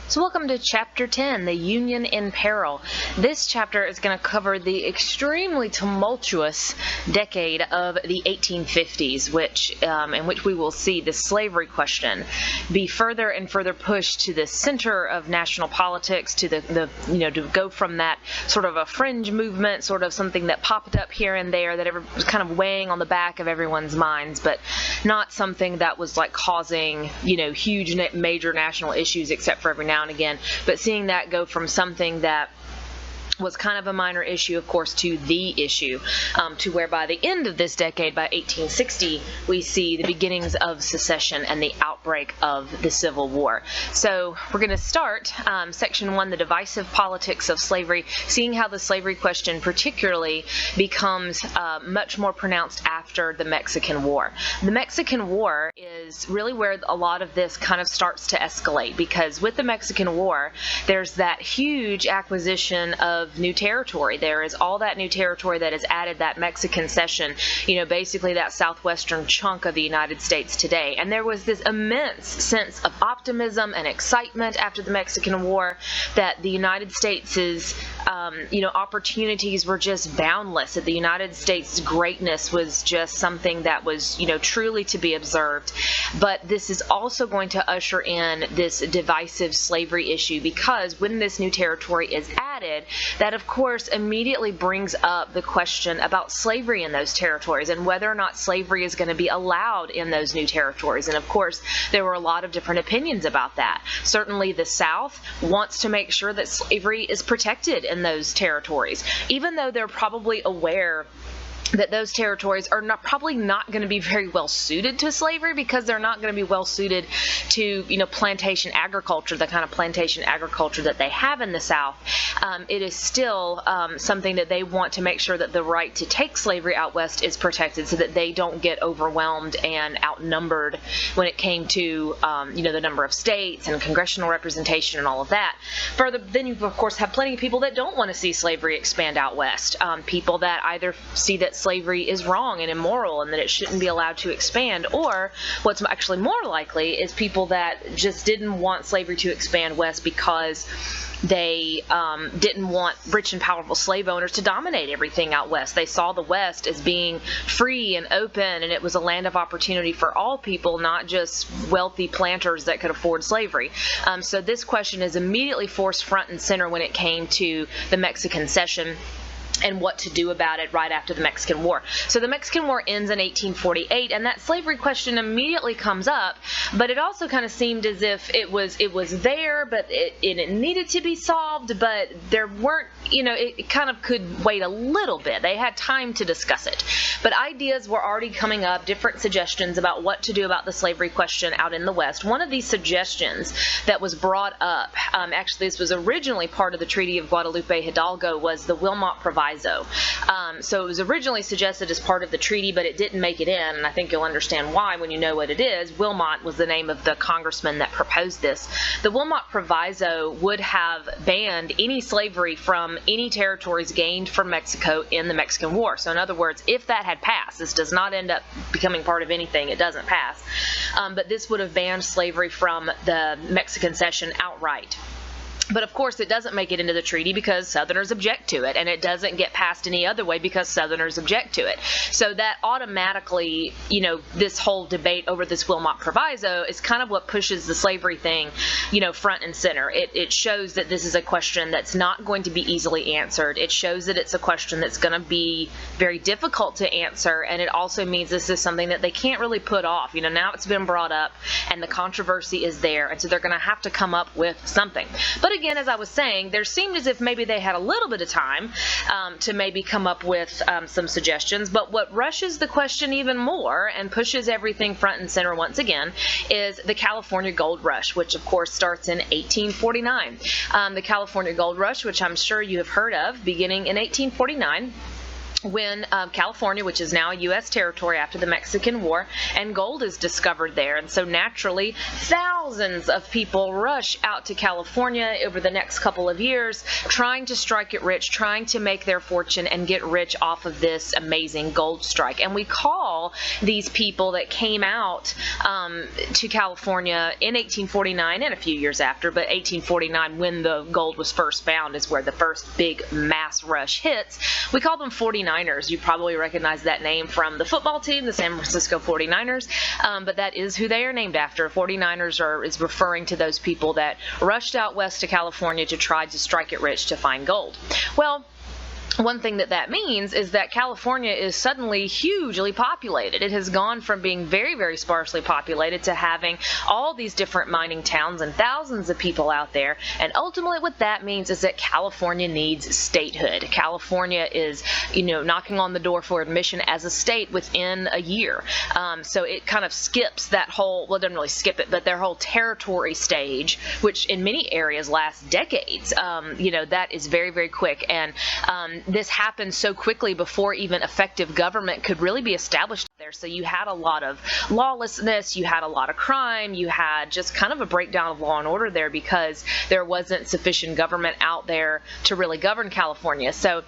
So welcome to Chapter 10, The Union in Peril. This chapter is going to cover the extremely tumultuous decade of the 1850s, in which we will see the slavery question be further and further pushed to the center of national politics, to to go from that sort of a fringe movement, sort of something that popped up here and there that was kind of weighing on the back of everyone's minds, but not something that was like causing, huge major national issues except for every now and again, but seeing that go from something that was kind of a minor issue, of course, to the issue, to where by the end of this decade, by 1860, we see the beginnings of secession and the outbreak of the Civil War. So we're going to start Section 1, the divisive politics of slavery, seeing how the slavery question particularly becomes much more pronounced after the Mexican War. The Mexican War is really where a lot of this kind of starts to escalate, because with the Mexican War, there's that huge acquisition of new territory. There is all that new territory that is added, that Mexican cession, basically that southwestern chunk of the United States today. And there was this immense sense of optimism and excitement after the Mexican War that the United States' opportunities were just boundless, that the United States' greatness was just something that was, truly to be observed. But this is also going to usher in this divisive slavery issue, because when this new territory is added, that of course immediately brings up the question about slavery in those territories and whether or not slavery is going to be allowed in those new territories. And of course, there were a lot of different opinions about that. Certainly the South wants to make sure that slavery is protected in those territories, even though they're probably aware that those territories are probably not going to be very well suited to slavery, because they're not going to be well suited to, plantation agriculture, the kind of plantation agriculture that they have in the South. It is still something that they want to make sure that the right to take slavery out west is protected, so that they don't get overwhelmed and outnumbered when it came to, the number of states and congressional representation and all of that. Further, then you of course have plenty of people that don't want to see slavery expand out west. People that either see that slavery is wrong and immoral and that it shouldn't be allowed to expand, or what's actually more likely is people that just didn't want slavery to expand west because they didn't want rich and powerful slave owners to dominate everything out west. They saw the West as being free and open, and it was a land of opportunity for all people, not just wealthy planters that could afford slavery. So this question is immediately forced front and center when it came to the Mexican cession and what to do about it right after the Mexican War. So the Mexican War ends in 1848, and that slavery question immediately comes up, but it also kind of seemed as if it was there, but it needed to be solved, but there weren't, it kind of could wait a little bit. They had time to discuss it. But ideas were already coming up, different suggestions about what to do about the slavery question out in the West. One of these suggestions that was brought up, actually this was originally part of the Treaty of Guadalupe Hidalgo, was the Wilmot Proviso. So it was originally suggested as part of the treaty, but it didn't make it in, and I think you'll understand why when you know what it is. Wilmot was the name of the congressman that proposed this. The Wilmot Proviso would have banned any slavery from any territories gained from Mexico in the Mexican War. So in other words, if that had passed, this does not end up becoming part of anything, it doesn't pass, but this would have banned slavery from the Mexican cession outright. But of course, it doesn't make it into the treaty because Southerners object to it, and it doesn't get passed any other way because Southerners object to it. So that automatically, this whole debate over this Wilmot Proviso is kind of what pushes the slavery thing, front and center. It shows that this is a question that's not going to be easily answered. It shows that it's a question that's going to be very difficult to answer, and it also means this is something that they can't really put off. Now it's been brought up, and the controversy is there, and so they're going to have to come up with something. But again, as I was saying, there seemed as if maybe they had a little bit of time to maybe come up with some suggestions, but what rushes the question even more and pushes everything front and center once again is the California Gold Rush, which of course starts in 1849. The California Gold Rush, which I'm sure you have heard of, beginning in 1849, when California, which is now a U.S. territory after the Mexican War, and gold is discovered there. And so naturally, thousands of people rush out to California over the next couple of years, trying to strike it rich, trying to make their fortune and get rich off of this amazing gold strike. And we call these people that came out to California in 1849 and a few years after, but 1849, when the gold was first found, is where the first big mass rush hits. We call them 49ers. You probably recognize that name from the football team, the San Francisco 49ers, but that is who they are named after. 49ers is referring to those people that rushed out west to California to try to strike it rich to find gold. Well, one thing that means is that California is suddenly hugely populated. It has gone from being very, very sparsely populated to having all these different mining towns and thousands of people out there. And ultimately what that means is that California needs statehood. California is, knocking on the door for admission as a state within a year. So it kind of skips that whole, well, it doesn't really skip it, but their whole territory stage, which in many areas lasts decades. That is very, very quick. And this happened so quickly before even effective government could really be established there. So you had a lot of lawlessness, you had a lot of crime, you had just kind of a breakdown of law and order there because there wasn't sufficient government out there to really govern California. So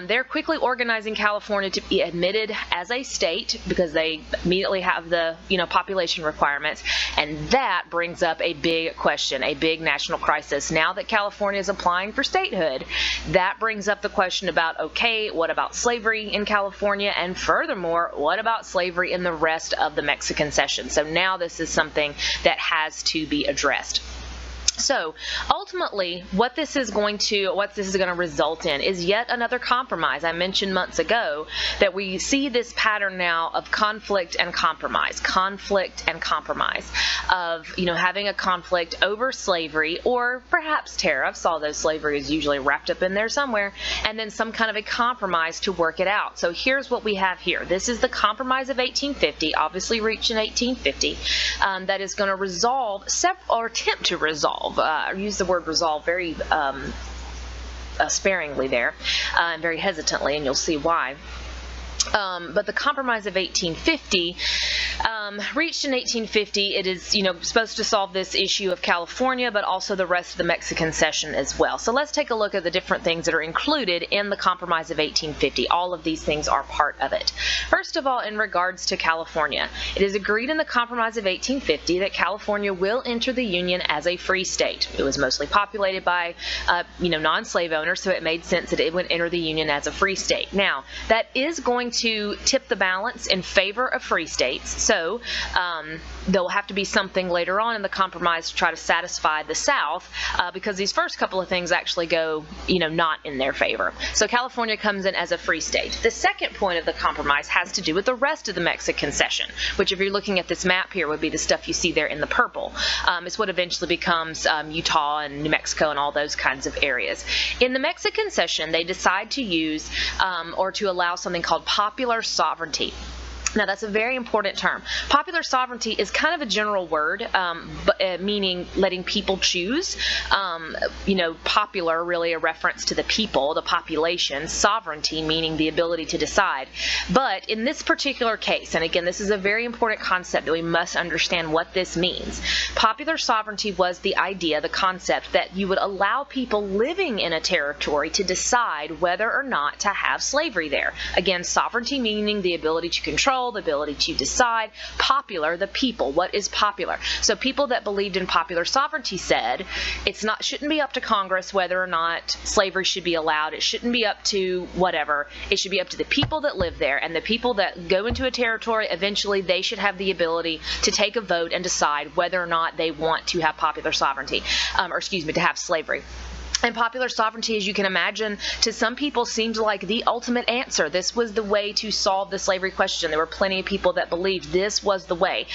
they're quickly organizing California to be admitted as a state because they immediately have the population requirements, and that brings up a big question, a big national crisis. Now that California is applying for statehood, that brings up the question about, okay, what about slavery in California? And furthermore, what about slavery in the rest of the Mexican Cession? So now this is something that has to be addressed. So ultimately, what this is going to result in is yet another compromise. I mentioned months ago that we see this pattern now of conflict and compromise, of having a conflict over slavery or perhaps tariffs, although slavery is usually wrapped up in there somewhere, and then some kind of a compromise to work it out. So here's what we have here. This is the Compromise of 1850, obviously reached in 1850, that is going to resolve or attempt to resolve. I use the word resolve very sparingly there, and very hesitantly, and you'll see why. But the Compromise of 1850, reached in 1850, it is, supposed to solve this issue of California, but also the rest of the Mexican Cession as well. So let's take a look at the different things that are included in the Compromise of 1850. All of these things are part of it. First of all, in regards to California, it is agreed in the Compromise of 1850 that California will enter the Union as a free state. It was mostly populated by, non-slave owners, so it made sense that it would enter the Union as a free state. Now, that is going to tip the balance in favor of free states. So there'll have to be something later on in the compromise to try to satisfy the South, because these first couple of things actually go, not in their favor. So California comes in as a free state. The second point of the compromise has to do with the rest of the Mexican Cession, which, if you're looking at this map here, would be the stuff you see there in the purple. It's what eventually becomes Utah and New Mexico and all those kinds of areas. In the Mexican Cession, they decide to use or to allow something called popular sovereignty. Now, that's a very important term. Popular sovereignty is kind of a general word, meaning letting people choose. Popular, really a reference to the people, the population. Sovereignty, meaning the ability to decide. But in this particular case, and again, this is a very important concept that we must understand what this means. Popular sovereignty was the idea, the concept, that you would allow people living in a territory to decide whether or not to have slavery there. Again, sovereignty meaning the ability to control, the ability to decide. Popular, the people. What is popular? So people that believed in popular sovereignty said shouldn't be up to Congress whether or not slavery should be allowed. It shouldn't be up to whatever. It should be up to the people that live there, and the people that go into a territory, eventually they should have the ability to take a vote and decide whether or not they want to have popular sovereignty, to have slavery. And popular sovereignty, as you can imagine, to some people seemed like the ultimate answer. This was the way to solve the slavery question. There were plenty of people that believed this was the way.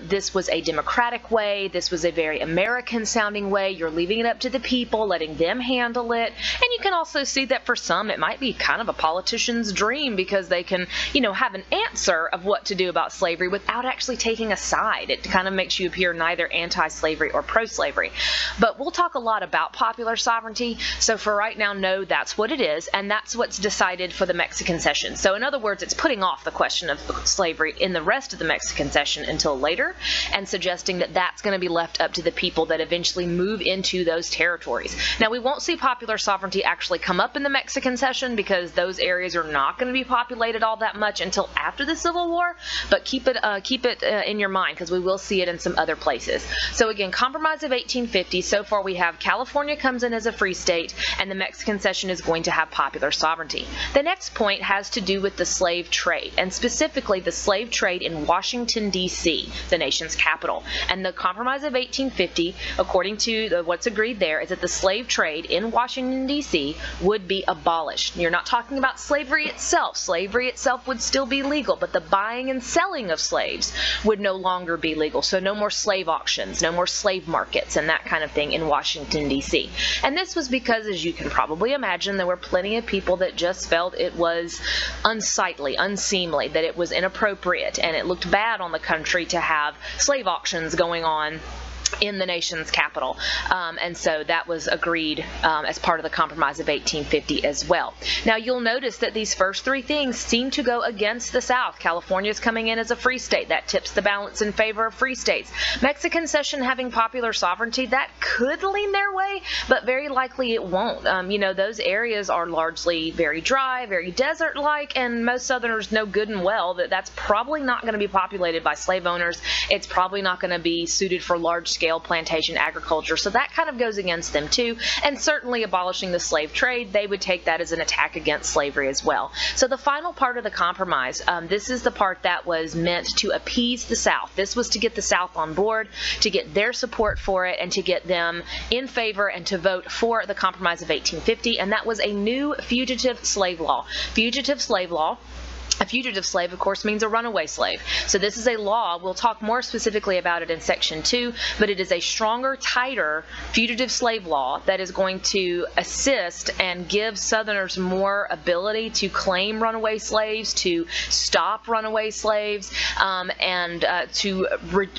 This was a democratic way. This was a very American-sounding way. You're leaving it up to the people, letting them handle it. And you can also see that for some, it might be kind of a politician's dream because they can, have an answer of what to do about slavery without actually taking a side. It kind of makes you appear neither anti-slavery or pro-slavery. But we'll talk a lot about popular sovereignty sovereignty. So for right now, no, that's what it is, and that's what's decided for the Mexican Cession. So in other words, it's putting off the question of slavery in the rest of the Mexican Cession until later, and suggesting that that's going to be left up to the people that eventually move into those territories. Now, we won't see popular sovereignty actually come up in the Mexican Cession because those areas are not going to be populated all that much until after the Civil War, but keep it in your mind because we will see it in some other places. So again, Compromise of 1850, so far we have California comes in as a free state, and the Mexican Cession is going to have popular sovereignty. The next point has to do with the slave trade, and specifically the slave trade in Washington, D.C., the nation's capital. And the Compromise of 1850, according to what's agreed there, is that the slave trade in Washington, D.C. would be abolished. You're not talking about slavery itself. Slavery itself would still be legal, but the buying and selling of slaves would no longer be legal. So no more slave auctions, no more slave markets, and that kind of thing in Washington, D.C. And this was because, as you can probably imagine, there were plenty of people that just felt it was unsightly, unseemly, that it was inappropriate, and it looked bad on the country to have slave auctions going on in the nation's capital. And so that was agreed as part of the Compromise of 1850 as well. Now, you'll notice that these first three things seem to go against the South. California is coming in as a free state. That tips the balance in favor of free states. Mexican Cession having popular sovereignty, that could lean their way, but very likely it won't. Those areas are largely very dry, very desert-like, and most Southerners know good and well that that's probably not going to be populated by slave owners. It's probably not going to be suited for large-scale plantation agriculture, so that kind of goes against them too. And certainly abolishing the slave trade, they would take that as an attack against slavery as well. So the final part of the compromise, this is the part that was meant to appease the South. This was to get the South on board, to get their support for it, and to get them in favor and to vote for the Compromise of 1850, and that was a new fugitive slave law. Fugitive slave law. A fugitive slave, of course, means a runaway slave. So this is a law. We'll talk more specifically about it in Section 2, but it is a stronger, tighter fugitive slave law that is going to assist and give Southerners more ability to claim runaway slaves, to stop runaway slaves, and to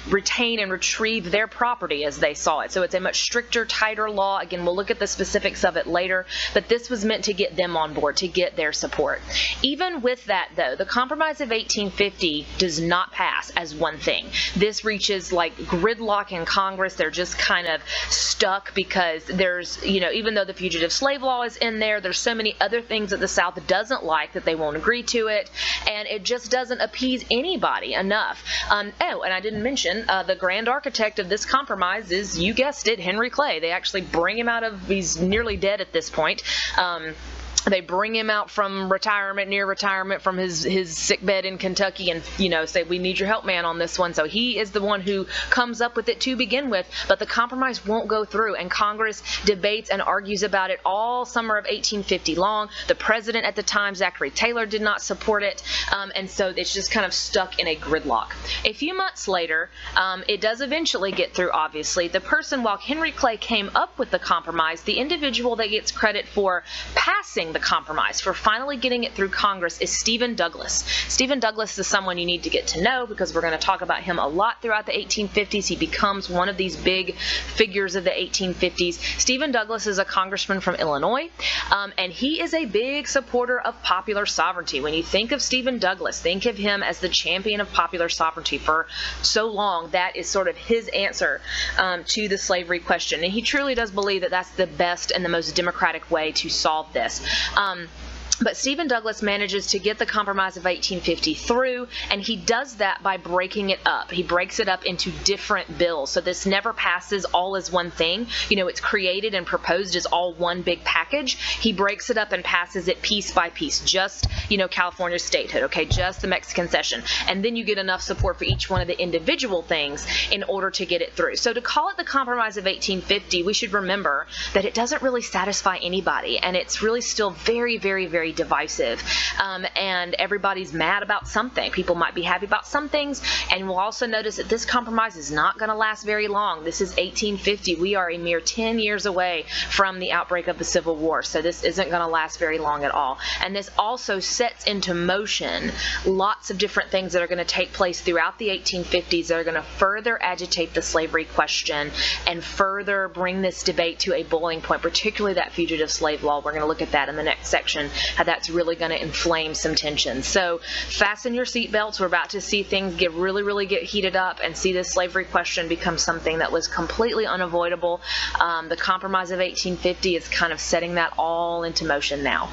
retain and retrieve their property as they saw it. So it's a much stricter, tighter law. Again, we'll look at the specifics of it later, but this was meant to get them on board, to get their support. Even with that, though, the Compromise of 1850 does not pass as one thing. This reaches like gridlock in Congress. They're just kind of stuck because there's, even though the fugitive slave law is in there, there's so many other things that the South doesn't like that they won't agree to it, and it just doesn't appease anybody enough. And I didn't mention the grand architect of this compromise is, you guessed it, Henry Clay. They actually bring him out of, he's nearly dead at this point. They bring him out from near retirement from his sick bed in Kentucky and, say, we need your help, man, on this one. So he is the one who comes up with it to begin with, but the compromise won't go through, and Congress debates and argues about it all summer of 1850 long. The president at the time, Zachary Taylor, did not support it, and so it's just kind of stuck in a gridlock. A few months later, it does eventually get through, obviously. The person, while Henry Clay came up with the compromise, the individual that gets credit for passing the compromise, for finally getting it through Congress, is Stephen Douglas. Stephen Douglas is someone you need to get to know because we're going to talk about him a lot throughout the 1850s. He becomes one of these big figures of the 1850s. Stephen Douglas is a congressman from Illinois, and he is a big supporter of popular sovereignty. When you think of Stephen Douglas, think of him as the champion of popular sovereignty for so long. That is sort of his answer to the slavery question, and he truly does believe that that's the best and the most democratic way to solve this. But Stephen Douglas manages to get the Compromise of 1850 through, and he does that by breaking it up. He breaks it up into different bills, so this never passes all as one thing. It's created and proposed as all one big package. He breaks it up and passes it piece by piece, just, California statehood, okay, just the Mexican Cession, and then you get enough support for each one of the individual things in order to get it through. So to call it the Compromise of 1850, we should remember that it doesn't really satisfy anybody, and it's really still very, very, very very divisive. And everybody's mad about something. People might be happy about some things, and we'll also notice that this compromise is not going to last very long. This is 1850. We are a mere 10 years away from the outbreak of the Civil War, so this isn't going to last very long at all. And this also sets into motion lots of different things that are going to take place throughout the 1850s that are going to further agitate the slavery question and further bring this debate to a boiling point, particularly that fugitive slave law. We're going to look at that in the next section, how that's really going to inflame some tensions. So fasten your seatbelts. We're about to see things really get heated up and see this slavery question become something that was completely unavoidable. The Compromise of 1850 is kind of setting that all into motion now.